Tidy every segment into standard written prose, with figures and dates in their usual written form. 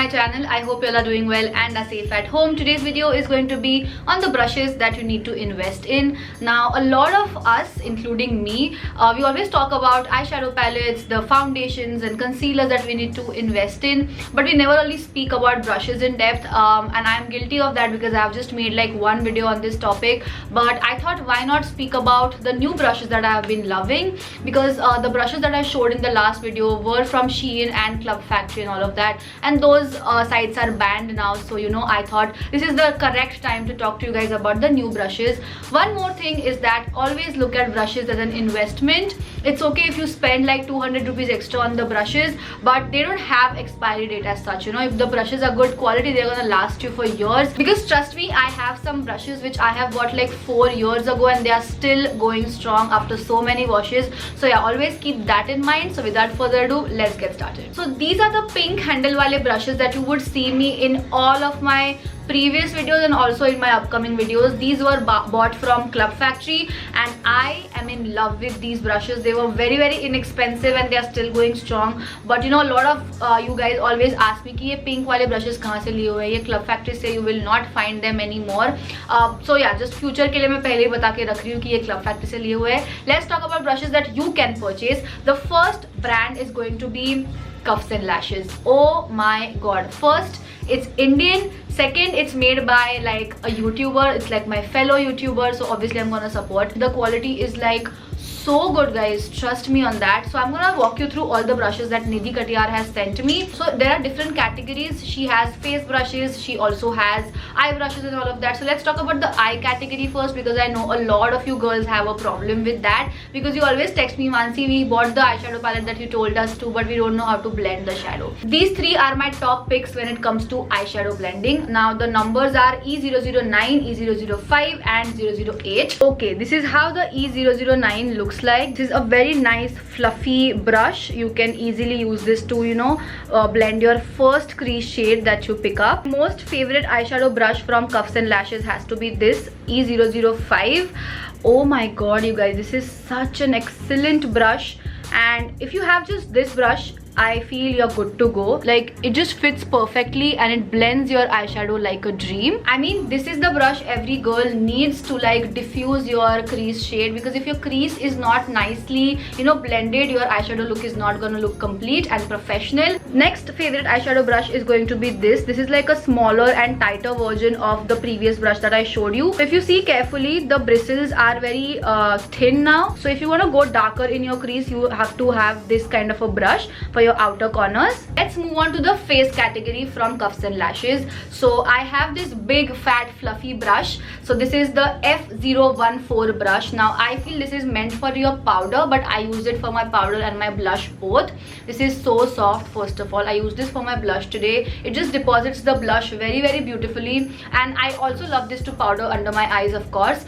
my channel. I hope you all are doing well and are safe at home. Today's video is going to be on the brushes that you need to invest in. Now, a lot of us, including me, we always talk about eyeshadow palettes, the foundations and concealers that we need to invest in, but we never really speak about brushes in depth, and I'm guilty of that because I've just made like one video on this topic. But I thought, why not speak about the new brushes that I have been loving, because the brushes that I showed in the last video were from Shein and Club Factory and all of that, and those sites are banned now. So I thought this is the correct time to talk to you guys about the new brushes. One more thing is that always look at brushes as an investment. It's okay if you spend like 200 rupees extra on the brushes, but they don't have expiry date as such. If the brushes are good quality, they're gonna last you for years. Because trust me, I have some brushes which I have bought like 4 years ago and they are still going strong after so many washes. So yeah, always keep that in mind. So without further ado, let's get started. So these are the pink handle wale brushes that you would see me in all of my previous videos and also in my upcoming videos. These were bought from Club Factory and I am in love with these brushes. They were very inexpensive and they are still going strong. But a lot of you guys always ask me कि ये pink वाले brushes कहाँ से लिए हुए हैं? ये Club Factory से you will not find them anymore. So yeah, just future के लिए मैं पहले ही बता के रख रही हूँ कि ये Club Factory से लिए हुए हैं. Let's talk about brushes that you can purchase. The first brand is going to be Cuffs and Lashes. Oh my god. First, it's Indian. Second, it's made by like a YouTuber. It's like my fellow YouTuber, so obviously I'm gonna support. The quality is like so good, guys, trust me on that. So I'm gonna walk you through all the brushes that Nidhi Katiyar has sent me. So there are different categories. She has face brushes, she also has eye brushes and all of that. So let's talk about the eye category first, because I know a lot of you girls have a problem with that, because you always text me, Mansi, we bought the eyeshadow palette that you told us to, but we don't know how to blend the shadow. These three are my top picks when it comes to eyeshadow blending. Now the numbers are E009, E005 and 008. Okay, this is how the E009 looks like. This is a very nice fluffy brush. You can easily use this to blend your first crease shade that you pick up. Most favorite eyeshadow brush from Cuffs and Lashes has to be this E005. Oh my god, you guys, this is such an excellent brush, and if you have just this brush, I feel you're good to go. Like, it just fits perfectly and it blends your eyeshadow like a dream. I mean, this is the brush every girl needs to like diffuse your crease shade, because if your crease is not nicely blended, your eyeshadow look is not gonna look complete and professional. Next favorite eyeshadow brush is going to be this. This is like a smaller and tighter version of the previous brush that I showed you. If you see carefully, the bristles are very thin now. So if you want to go darker in your crease, you have to have this kind of a brush for your outer corners. Let's move on to the face category from Cuffs and Lashes. So I have this big fat fluffy brush. So this is the F014 brush. Now I feel this is meant for your powder, but I use it for my powder and my blush both. This is so soft. First of all, I use this for my blush today. It just deposits the blush very beautifully, and I also love this to powder under my eyes, of course.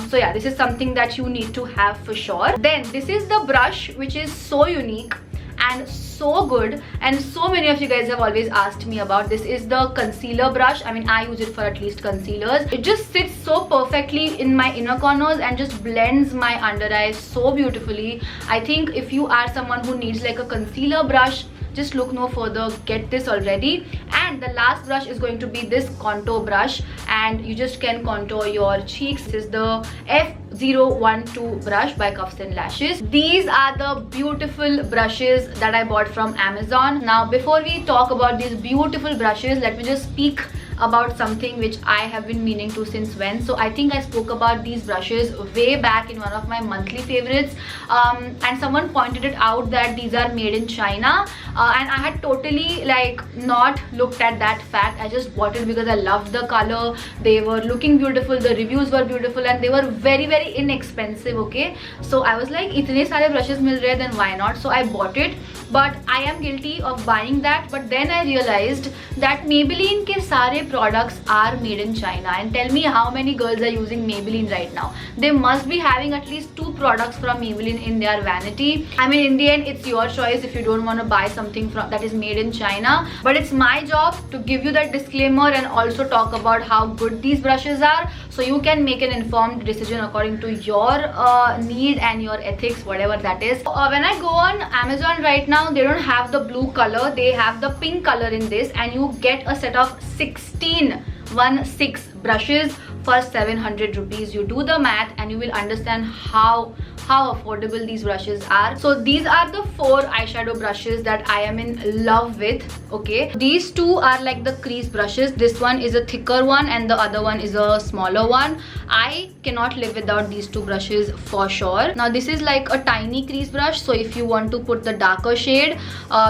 So yeah, this is something that you need to have for sure. Then this is the brush which is so unique and so good, and so many of you guys have always asked me about. This is the concealer brush. I mean, I use it for at least concealers. It just sits so perfectly in my inner corners and just blends my under eyes so beautifully. I think if you are someone who needs like a concealer brush, just look no further, get this already. And the last brush is going to be this contour brush, and you just can contour your cheeks. This is the F012 brush by Cuffs and Lashes. These are the beautiful brushes that I bought from Amazon. Now before we talk about these beautiful brushes, let me just speak about something which I have been meaning to since when. So I think I spoke about these brushes way back in one of my monthly favorites, and someone pointed it out that these are made in China, and I had totally like not looked at that fact. I just bought it because I loved the color. They were looking beautiful, the reviews were beautiful, and they were very inexpensive. Okay, so I was like, itne sare brushes mil rahe, then why not? So I bought it. But I am guilty of buying that. But then I realized that Maybelline ke sare products are made in China, and tell me how many girls are using Maybelline right now. They must be having at least 2 products from Maybelline in their vanity. I mean, in the end, it's your choice if you don't want to buy something that is made in China, but it's my job to give you that disclaimer and also talk about how good these brushes are, so you can make an informed decision according to your need and your ethics, whatever that is. When I go on Amazon right now, now they don't have the blue color, they have the pink color in this, and you get a set of 16 brushes for 700 rupees. You do the math and you will understand how affordable these brushes are. So these are the 4 eyeshadow brushes that I am in love with. Okay, these two are like the crease brushes. This one is a thicker one and the other one is a smaller one. I cannot live without these two brushes for sure. Now this is like a tiny crease brush, so if you want to put the darker shade,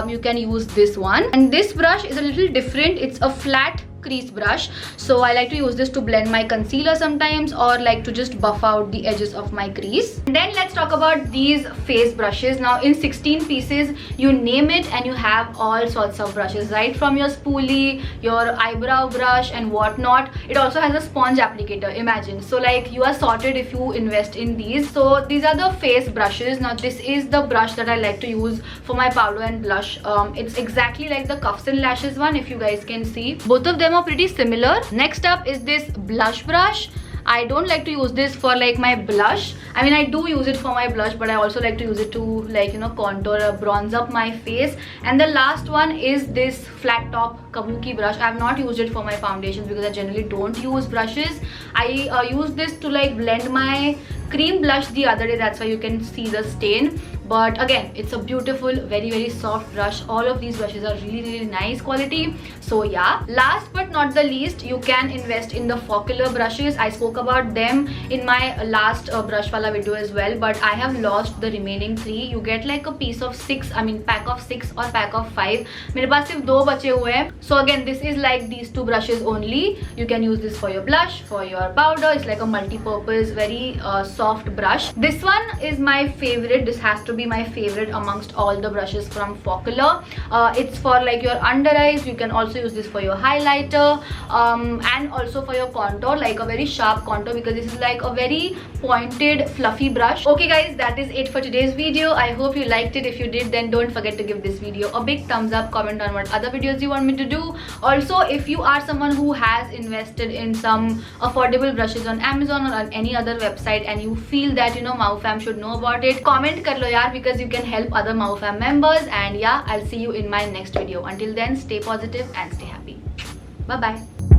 you can use this one. And this brush is a little different. It's a flat crease brush, so I like to use this to blend my concealer sometimes, or like to just buff out the edges of my crease. And then let's talk about these face brushes. Now in 16 pieces, you name it and you have all sorts of brushes, right from your spoolie, your eyebrow brush and whatnot. It also has a sponge applicator, imagine. So like you are sorted if you invest in these. So these are the face brushes. Now this is the brush that I like to use for my powder and blush. It's exactly like the Cuffs and Lashes one, if you guys can see. Both of them are pretty similar. Next up is this blush brush. I don't like to use this for like my blush. I mean, I do use it for my blush, but I also like to use it to like, you know, contour or bronze up my face. And the last one is this flat top Kabuki brush. I have not used it for my foundations because I generally don't use brushes. I use this to like blend my cream blush the other day. That's why you can see the stain. But again, it's a beautiful, very soft brush. All of these brushes are really nice quality. So yeah, last but not the least, you can invest in the Focallure brushes. I spoke about them in my last brush wala video as well, but I have lost the remaining 3. You get like a piece of 6, I mean pack of 6 or pack of 5. मेरे पास सिर्फ 2 बचे हुए हैं. So again, this is like these 2 brushes only. You can use this for your blush, for your powder. It's like a multi-purpose, very soft brush. This one is my favorite. This has to be my favorite amongst all the brushes from Focallure. It's for like your under eyes. You can also use this for your highlighter, and also for your contour, like a very sharp contour, because this is like a very pointed fluffy brush. Okay guys, that is it for today's video. I hope you liked it. If you did, then don't forget to give this video a big thumbs up. Comment on what other videos you want me to do. Also, if you are someone who has invested in some affordable brushes on Amazon or on any other website and you feel that, you know, Maufam should know about it, comment kar lo yaar, because you can help other Maufam members. And yeah, I'll see you in my next video. Until then, stay positive and stay happy. Bye bye.